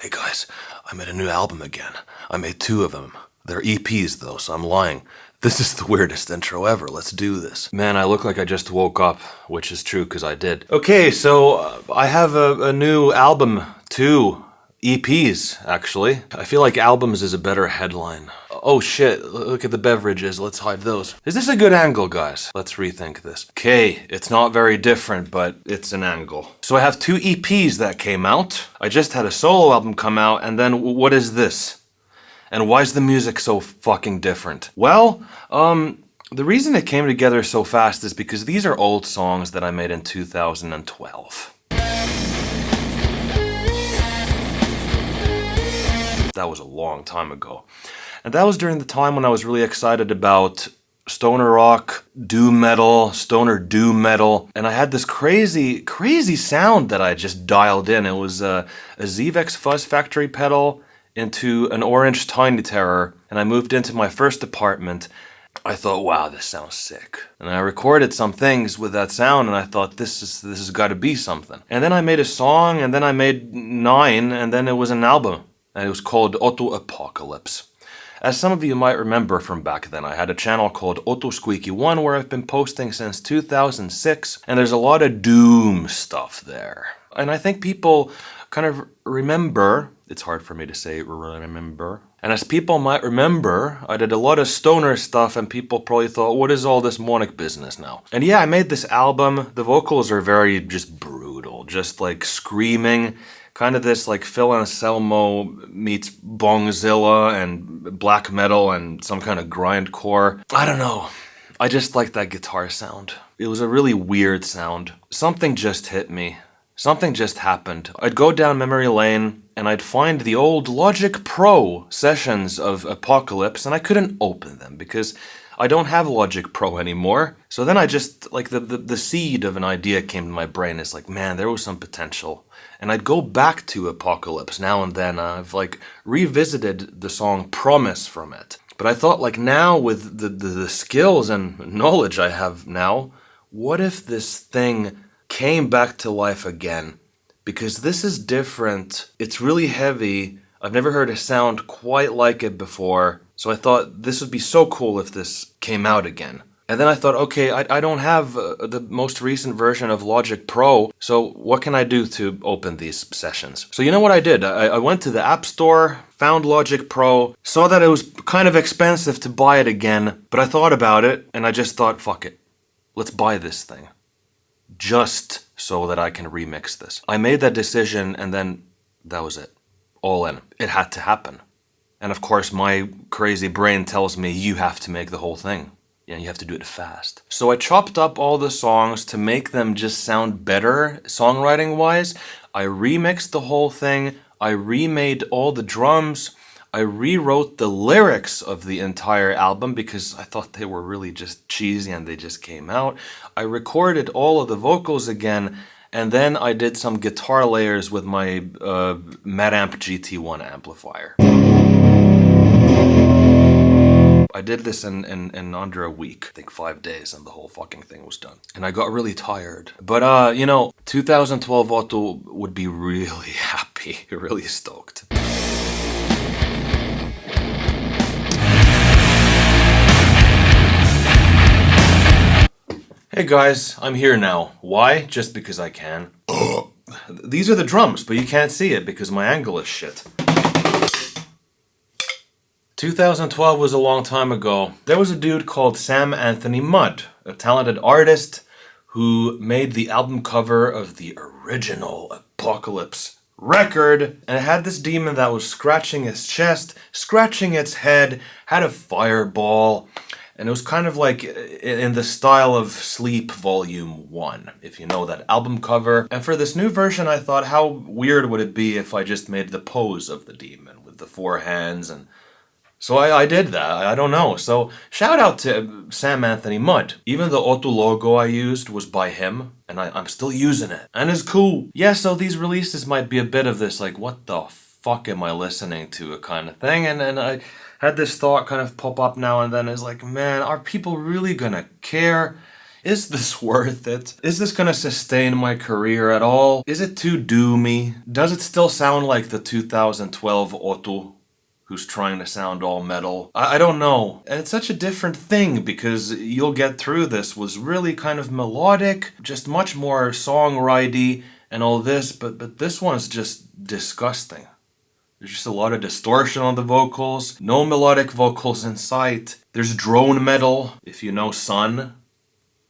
Hey guys, I made a new album again. I made 2 of them. They're EPs though, so I'm lying. This is the weirdest intro ever. Let's do this. Man, I look like I just woke up, which is true because I did. Okay, so I have a new album, 2 EPs, actually. I feel like albums is a better headline. Oh shit, look at the beverages, let's hide those. Is this a good angle, guys? Let's rethink this. Okay, it's not very different, but it's an angle. So I have 2 EPs that came out. I just had a solo album come out, and then what is this? And why is the music so fucking different? Well, the reason it came together so fast is because these are old songs that I made in 2012. That was a long time ago. And that was during the time when I was really excited about stoner rock, doom metal, stoner doom metal. And I had this crazy sound that I just dialed in. It was a Zevex Fuzz Factory pedal into an orange Tiny Terror. And I moved into my first apartment. I thought, wow, this sounds sick. And I recorded some things with that sound, and I thought, this has got to be something. And then I made a song, and then I made 9, and then it was an album. And it was called Auto Apocalypse. As some of you might remember from back then, I had a channel called Auto Squeaky 1 where I've been posting since 2006, and there's a lot of doom stuff there. And I think people kind of remember, it's hard for me to say remember, and as people might remember, I did a lot of stoner stuff and people probably thought, what is all this Monic business now? And yeah, I made this album. The vocals are very just brutal, just like screaming. Kind of this like Phil Anselmo meets Bongzilla and black metal and some kind of grindcore. I don't know. I just like that guitar sound. It was a really weird sound. Something just hit me. Something just happened. I'd go down memory lane and I'd find the old Logic Pro sessions of Apocalypse and I couldn't open them because I don't have Logic Pro anymore. So then I just, like the seed of an idea came to my brain. It's like, man, there was some potential. And I'd go back to Apocalypse now and then. I've like revisited the song Promise from it. But I thought like now with the skills and knowledge I have now, what if this thing came back to life again? Because this is different. It's really heavy. I've never heard a sound quite like it before. So I thought this would be so cool if this came out again. And then I thought, okay, I don't have the most recent version of Logic Pro, so what can I do to open these sessions? So you know what I did? I went to the App Store, found Logic Pro, saw that it was kind of expensive to buy it again, but I thought about it, and I just thought, fuck it. Let's buy this thing. Just so that I can remix this. I made that decision, and then that was it. All in. It had to happen. And of course, my crazy brain tells me you have to make the whole thing. Yeah, you have to do it fast. So I chopped up all the songs to make them just sound better songwriting-wise. I remixed the whole thing. I remade all the drums. I rewrote the lyrics of the entire album because I thought they were really just cheesy and they just came out. I recorded all of the vocals again, and then I did some guitar layers with my Madamp GT1 amplifier. I did this in under a week, I think 5 days, and the whole fucking thing was done. And I got really tired. But, you know, 2012 Otto would be really happy, really stoked. Hey guys, I'm here now. Why? Just because I can. These are the drums, but you can't see it because my angle is shit. 2012 was a long time ago. There was a dude called Sam Anthony Mudd, a talented artist who made the album cover of the original Apocalypse record. And it had this demon that was scratching its chest, scratching its head, had a fireball. And it was kind of like in the style of Sleep Volume 1, if you know that album cover. And for this new version, I thought, how weird would it be if I just made the pose of the demon with the 4 hands and... So I did that, I don't know. So shout out to Sam Anthony Mudd. Even the Otto logo I used was by him, and I'm still using it. And it's cool. Yeah, so these releases might be a bit of this, like, what the fuck am I listening to, a kind of thing. And I had this thought kind of pop up now and then. It's like, man, are people really gonna care is this worth it? Is this gonna sustain my career at all? Is it too doomy? Does it still sound like the 2012 Otto, who's trying to sound all metal? I don't know. And it's such a different thing because You'll Get Through This was really kind of melodic, just much more songwriting and all this, but this one's just disgusting. There's just a lot of distortion on the vocals, no melodic vocals in sight. There's drone metal, if you know Sun.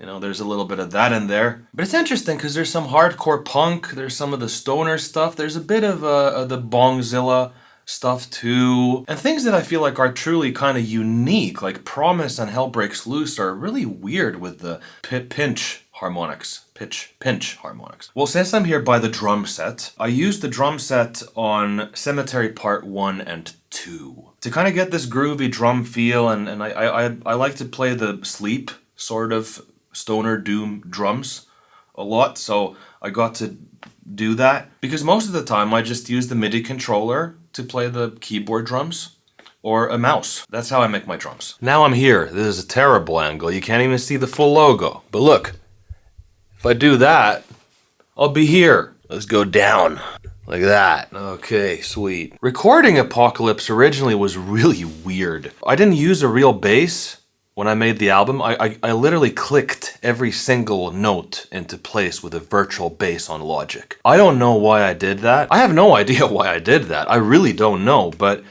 You know, there's a little bit of that in there. But it's interesting because there's some hardcore punk, there's some of the stoner stuff, there's a bit of the Bongzilla stuff too. And things that I feel like are truly kind of unique, like Promise and Hell Breaks Loose are really weird with the pinch harmonics. Pinch harmonics. Well, since I'm here by the drum set, I used the drum set on Cemetery Part 1 and 2 to kind of get this groovy drum feel, and I like to play the sleep sort of stoner doom drums a lot, so I got to do that because most of the time I just use the MIDI controller to play the keyboard drums or a mouse. That's how I make my drums. Now I'm here. This is a terrible angle. You can't even see the full logo. But look, if I do that, I'll be here. Let's go down. Like that. Okay, sweet. Recording Apocalypse originally was really weird. I didn't use a real bass when I made the album. I literally clicked every single note into place with a virtual bass on Logic. I don't know why I did that. I have no idea why I did that. I really don't know, but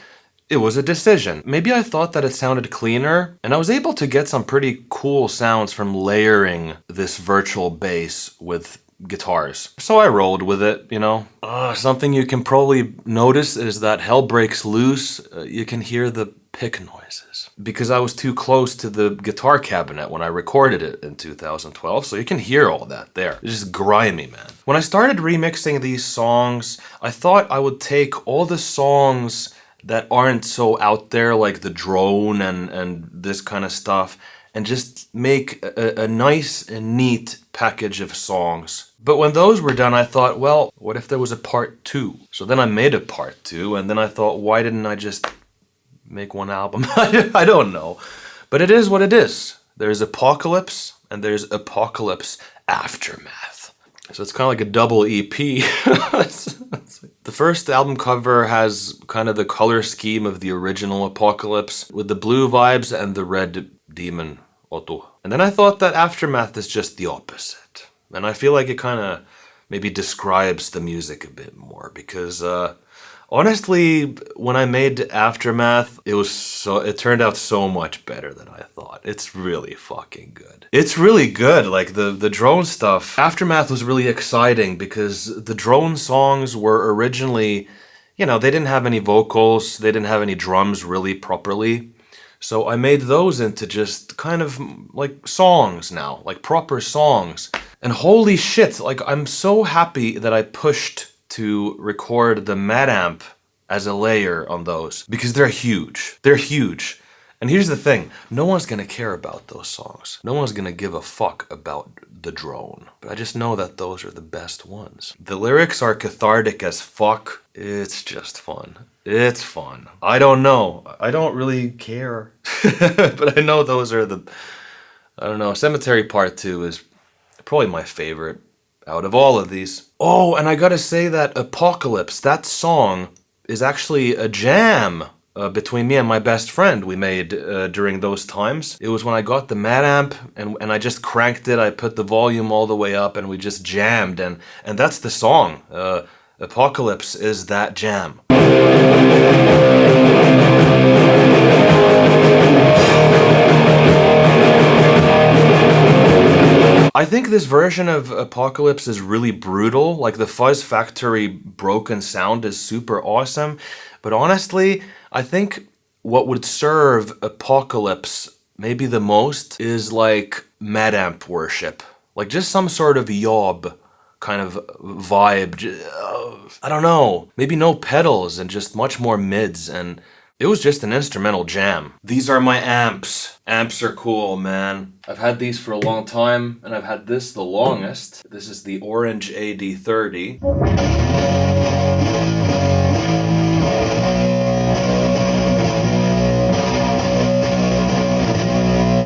it was a decision. Maybe I thought that it sounded cleaner, and I was able to get some pretty cool sounds from layering this virtual bass with guitars. So I rolled with it, you know. Something you can probably notice is that Hell Breaks Loose, you can hear the pick noises. Because I was too close to the guitar cabinet when I recorded it in 2012, so you can hear all that there. It's just grimy, man. When I started remixing these songs, I thought I would take all the songs that aren't so out there, like the drone and this kind of stuff, and just make a nice and neat package of songs. But when those were done, I thought, well, what if there was a part 2? So then I made a part 2, and then I thought, why didn't I just make one album? I don't know. But it is what it is. There's Apocalypse, and there's Apocalypse Aftermath. So it's kind of like a double EP. The first album cover has kind of the color scheme of the original Apocalypse, with the blue vibes and the red demon Otto. And then I thought that Aftermath is just the opposite. And I feel like it kind of maybe describes the music a bit more, because honestly, when I made Aftermath, it turned out so much better than I thought. It's really fucking good. It's really good. Like the drone stuff. Aftermath was really exciting because the drone songs were originally, you know, they didn't have any vocals, they didn't have any drums really properly. So I made those into just kind of like songs now, like proper songs. And holy shit, like I'm so happy that I pushed to record the Mad Amp as a layer on those, because they're huge. They're huge. And here's the thing, no one's gonna care about those songs. No one's gonna give a fuck about the drone. But I just know that those are the best ones. The lyrics are cathartic as fuck. It's just fun. It's fun. I don't know. I don't really care. But I know those are I don't know, Cemetery Part 2 is probably my favorite out of all of these. Oh, and I gotta say that Apocalypse, that song, is actually a jam between me and my best friend we made during those times. It was when I got the Mad Amp and I just cranked it, I put the volume all the way up and we just jammed, and that's the song. Apocalypse is that jam. I think this version of Apocalypse is really brutal. Like the Fuzz Factory broken sound is super awesome. But honestly, I think what would serve Apocalypse maybe the most is like Mad Amp worship. Like just some sort of yob kind of vibe. I don't know. Maybe no pedals and just much more mids, and it was just an instrumental jam. These are my amps. Amps are cool, man. I've had these for a long time, and I've had this the longest. This is the Orange AD30.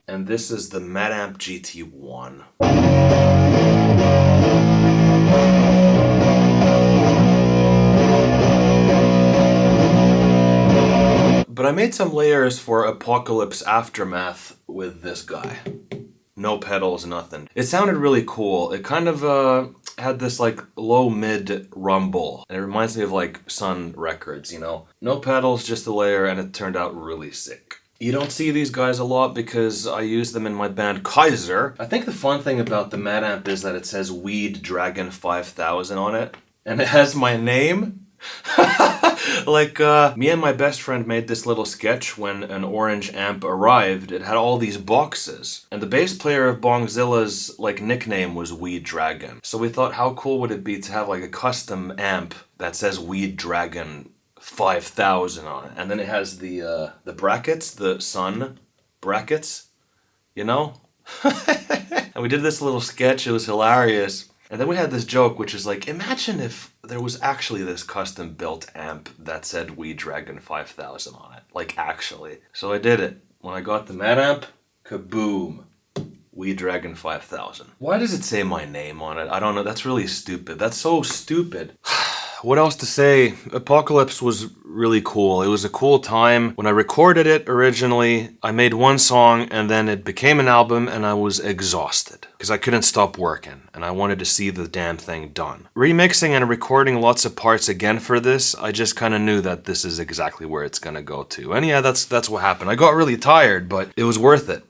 And this This is the Bandcamp GT1. But I made some layers for Apocalypse Aftermath with this guy. No pedals, nothing. It sounded really cool. It kind of had this like low mid rumble. And it reminds me of like Sun Records, you know? No pedals, just a layer, and it turned out really sick. You don't see these guys a lot because I use them in my band Kaiser. I think the fun thing about the Bandcamp is that it says Weed Dragon 5000 on it. And it has my name. Like, me and my best friend made this little sketch when an orange amp arrived. It had all these boxes. And the bass player of Bongzilla's, like, nickname was Weed Dragon. So we thought, how cool would it be to have, like, a custom amp that says Weed Dragon 5000 on it? And then it has the brackets, the sun brackets, you know? And we did this little sketch. It was hilarious. And then we had this joke, which is like, imagine if there was actually this custom-built amp that said Weed Dragon 5000 on it. Like, actually. So I did it. When I got the Bandcamp, kaboom. Weed Dragon 5000. Why does it say my name on it? I don't know. That's really stupid. That's so stupid. What else to say? Apocalypse was really cool. It was a cool time. When I recorded it originally, I made one song and then it became an album and I was exhausted because I couldn't stop working and I wanted to see the damn thing done. Remixing and recording lots of parts again for this, I just kind of knew that this is exactly where it's gonna go to. And yeah, that's what happened. I got really tired, but it was worth it.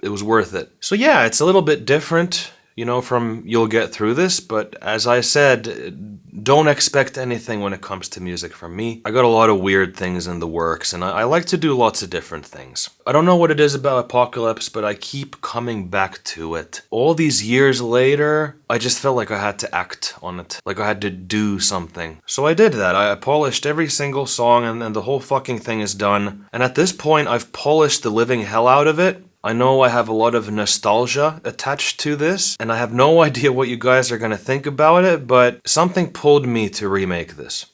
It was worth it. So yeah, it's a little bit different, you know, from You'll Get Through This, but as I said, don't expect anything when it comes to music from me. I got a lot of weird things in the works, and I like to do lots of different things. I don't know what it is about Apocalypse, but I keep coming back to it. All these years later, I just felt like I had to act on it. Like I had to do something. So I did that. I polished every single song, and the whole fucking thing is done. And at this point, I've polished the living hell out of it. I know I have a lot of nostalgia attached to this, and I have no idea what you guys are going to think about it, but something pulled me to remake this.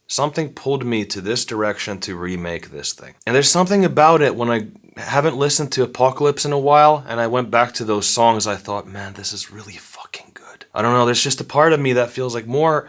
Something pulled me to this direction to remake this thing. And there's something about it when I haven't listened to Apocalypse in a while, and I went back to those songs, I thought, man, this is really fucking good. I don't know, there's just a part of me that feels like more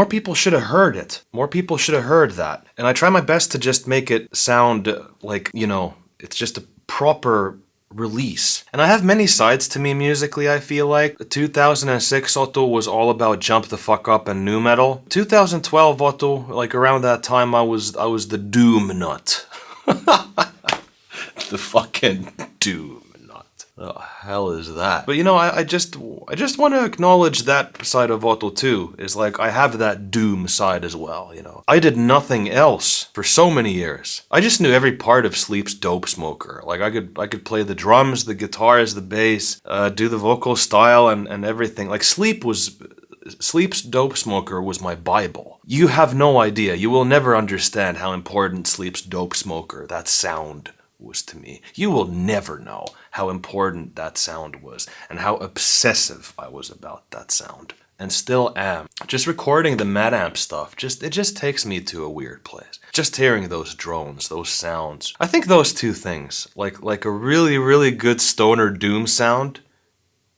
people should have heard it. More people should have heard that. And I try my best to just make it sound like, you know, it's just a proper release. And I have many sides to me musically, I feel like. 2006 Otto was all about jump the fuck up and nu metal. 2012 Otto, like around that time I was the doom nut. The fucking doom nut. The hell is that? But you know, I just want to acknowledge that side of Otto too. Is like I have that doom side as well, you know. I did nothing else for so many years. I just knew every part of Sleep's Dope Smoker. Like I could play the drums, the guitars, the bass, do the vocal style and everything. Like Sleep's Dope Smoker was my Bible. You have no idea. You will never understand how important Sleep's Dope Smoker, that sound, was to me. You will never know how important that sound was and how obsessive I was about that sound. And still am. Just recording the Bandcamp stuff, it just takes me to a weird place. Just hearing those drones, those sounds. I think those two things, like a really, really good stoner doom sound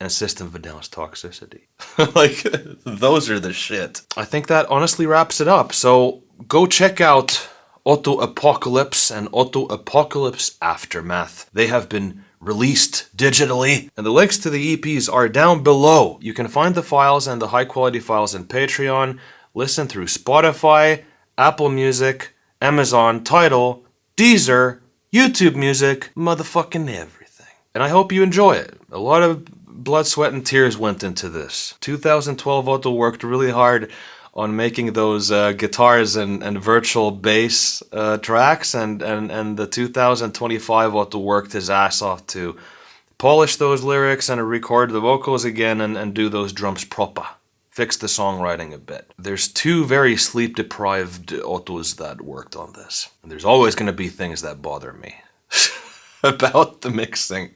and System of a Down's Toxicity. Like, those are the shit. I think that honestly wraps it up. So go check out Otto Apocalypse and Otto Apocalypse Aftermath. They have been released digitally, and the links to the EPs are down below. You can find the files and the high quality files in Patreon, listen through Spotify, Apple Music, Amazon, Tidal, Deezer, YouTube Music, motherfucking everything. And I hope you enjoy it. A lot of blood, sweat, and tears went into this. 2012 Otto worked really hard on making those guitars and virtual bass tracks, and the 2025 Otto worked his ass off to polish those lyrics and record the vocals again and do those drums proper. Fix the songwriting a bit. There's two very sleep-deprived Ottos that worked on this. And there's always going to be things that bother me about the mixing.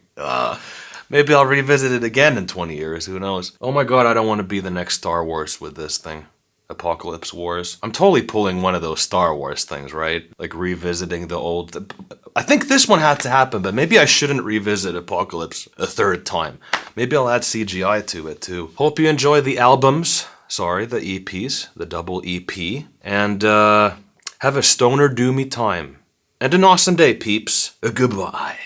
Maybe I'll revisit it again in 20 years, who knows. Oh my god, I don't want to be the next Star Wars with this thing. Apocalypse Wars. I'm totally pulling one of those Star Wars things, right? Like revisiting the old I think this one had to happen, but maybe I shouldn't revisit Apocalypse a third time. Maybe I'll add CGI to it too. Hope you enjoy the albums. Sorry, the EPs, the double EP. And have a stoner doomy time. And an awesome day, peeps. Goodbye.